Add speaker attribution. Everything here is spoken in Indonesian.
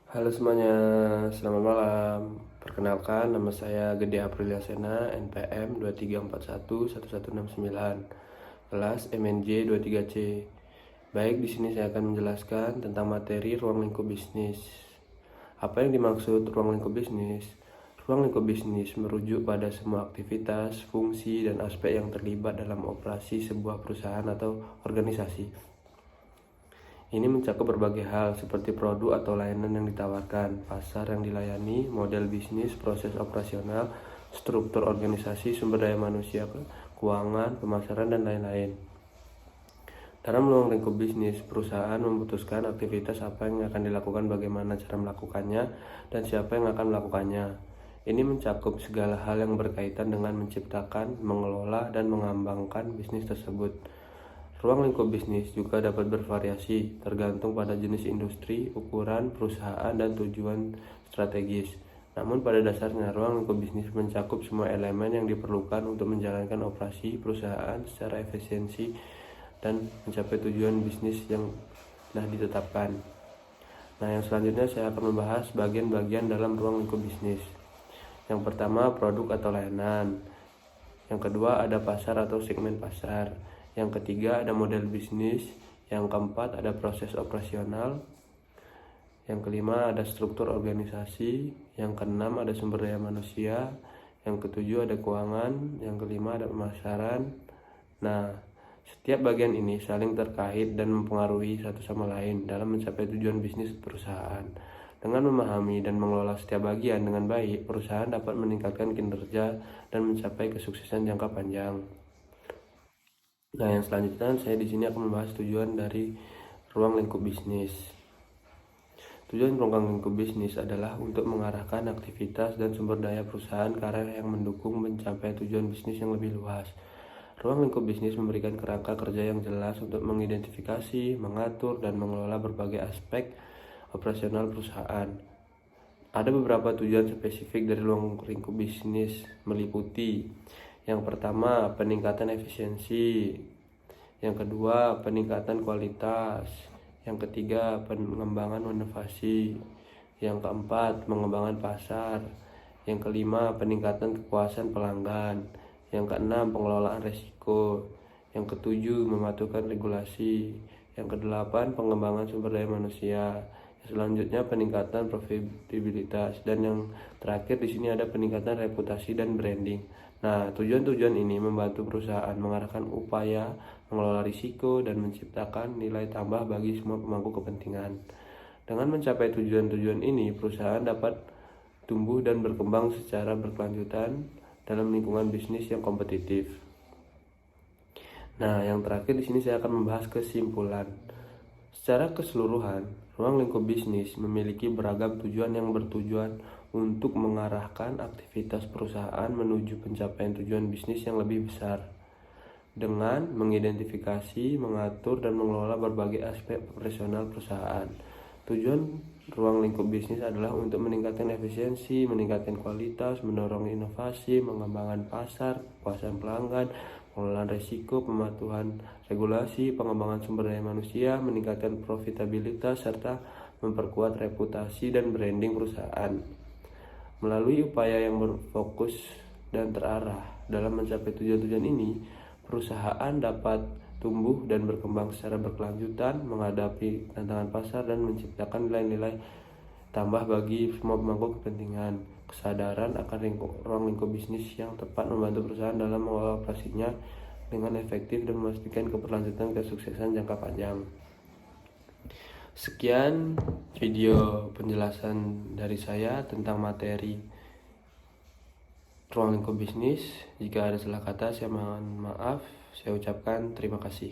Speaker 1: Halo semuanya, selamat malam. Perkenalkan, nama saya Gede Aprilia Sena, NPM 23411169, kelas MNJ 23C. Baik, di sini saya akan menjelaskan tentang materi ruang lingkup bisnis. Apa yang dimaksud ruang lingkup bisnis? Ruang lingkup bisnis merujuk pada semua aktivitas, fungsi, dan aspek yang terlibat dalam operasi sebuah perusahaan atau organisasi. Ini mencakup berbagai hal seperti produk atau layanan yang ditawarkan, pasar yang dilayani, model bisnis, proses operasional, struktur organisasi, sumber daya manusia, keuangan, pemasaran, dan lain-lain. Dalam ruang lingkup bisnis, perusahaan memutuskan aktivitas apa yang akan dilakukan, bagaimana cara melakukannya, dan siapa yang akan melakukannya. Ini mencakup segala hal yang berkaitan dengan menciptakan, mengelola, dan mengembangkan bisnis tersebut. Ruang lingkup bisnis juga dapat bervariasi tergantung pada jenis industri, ukuran perusahaan, dan tujuan strategis. Namun pada dasarnya ruang lingkup bisnis mencakup semua elemen yang diperlukan untuk menjalankan operasi perusahaan secara efisiensi dan mencapai tujuan bisnis yang telah ditetapkan. Nah, yang selanjutnya saya akan membahas bagian-bagian dalam ruang lingkup bisnis. Yang pertama, produk atau layanan. Yang kedua, ada pasar atau segmen pasar. Yang ketiga, ada model bisnis. Yang keempat, ada proses operasional. Yang kelima, ada struktur organisasi. Yang keenam, ada sumber daya manusia. Yang ketujuh, ada keuangan. Yang kelima, ada pemasaran. Nah, setiap bagian ini saling terkait dan mempengaruhi satu sama lain dalam mencapai tujuan bisnis perusahaan. Dengan memahami dan mengelola setiap bagian dengan baik, perusahaan dapat meningkatkan kinerja dan mencapai kesuksesan jangka panjang. Nah, yang selanjutnya saya di sini akan membahas tujuan dari ruang lingkup bisnis. Tujuan ruang lingkup bisnis adalah untuk mengarahkan aktivitas dan sumber daya perusahaan ke arah yang mendukung mencapai tujuan bisnis yang lebih luas. Ruang lingkup bisnis memberikan kerangka kerja yang jelas untuk mengidentifikasi, mengatur, dan mengelola berbagai aspek operasional perusahaan. Ada beberapa tujuan spesifik dari ruang lingkup bisnis meliputi: yang pertama, peningkatan efisiensi. Yang kedua, peningkatan kualitas. Yang ketiga, pengembangan inovasi. Yang keempat, pengembangan pasar. Yang kelima, peningkatan kepuasan pelanggan. Yang keenam, pengelolaan risiko. Yang ketujuh, mematuhkan regulasi. Yang kedelapan, pengembangan sumber daya manusia. Selanjutnya, peningkatan profitabilitas, dan yang terakhir di sini ada peningkatan reputasi dan branding. Nah, tujuan-tujuan ini membantu perusahaan mengarahkan upaya, mengelola risiko, dan menciptakan nilai tambah bagi semua pemangku kepentingan. Dengan mencapai tujuan-tujuan ini, perusahaan dapat tumbuh dan berkembang secara berkelanjutan dalam lingkungan bisnis yang kompetitif. Nah, yang terakhir di sini saya akan membahas kesimpulan. Secara keseluruhan, ruang lingkup bisnis memiliki beragam tujuan yang bertujuan untuk mengarahkan aktivitas perusahaan menuju pencapaian tujuan bisnis yang lebih besar. Dengan mengidentifikasi, mengatur, dan mengelola berbagai aspek operasional perusahaan. Tujuan ruang lingkup bisnis adalah untuk meningkatkan efisiensi, meningkatkan kualitas, mendorong inovasi, mengembangkan pasar, kepuasan pelanggan, pengelolaan risiko, pematuhan regulasi, pengembangan sumber daya manusia, meningkatkan profitabilitas, serta memperkuat reputasi dan branding perusahaan. Melalui upaya yang berfokus dan terarah dalam mencapai tujuan-tujuan ini, perusahaan dapat tumbuh dan berkembang secara berkelanjutan, menghadapi tantangan pasar, dan menciptakan nilai-nilai tambah bagi semua pemangku kepentingan. Kesadaran akan ruang lingkup bisnis yang tepat membantu perusahaan dalam mengelola operasinya dengan efektif dan memastikan keberlanjutan kesuksesan jangka panjang. Sekian video penjelasan dari saya tentang materi ruang lingkup bisnis. Jika ada salah kata, saya mohon maaf. Saya ucapkan terima kasih.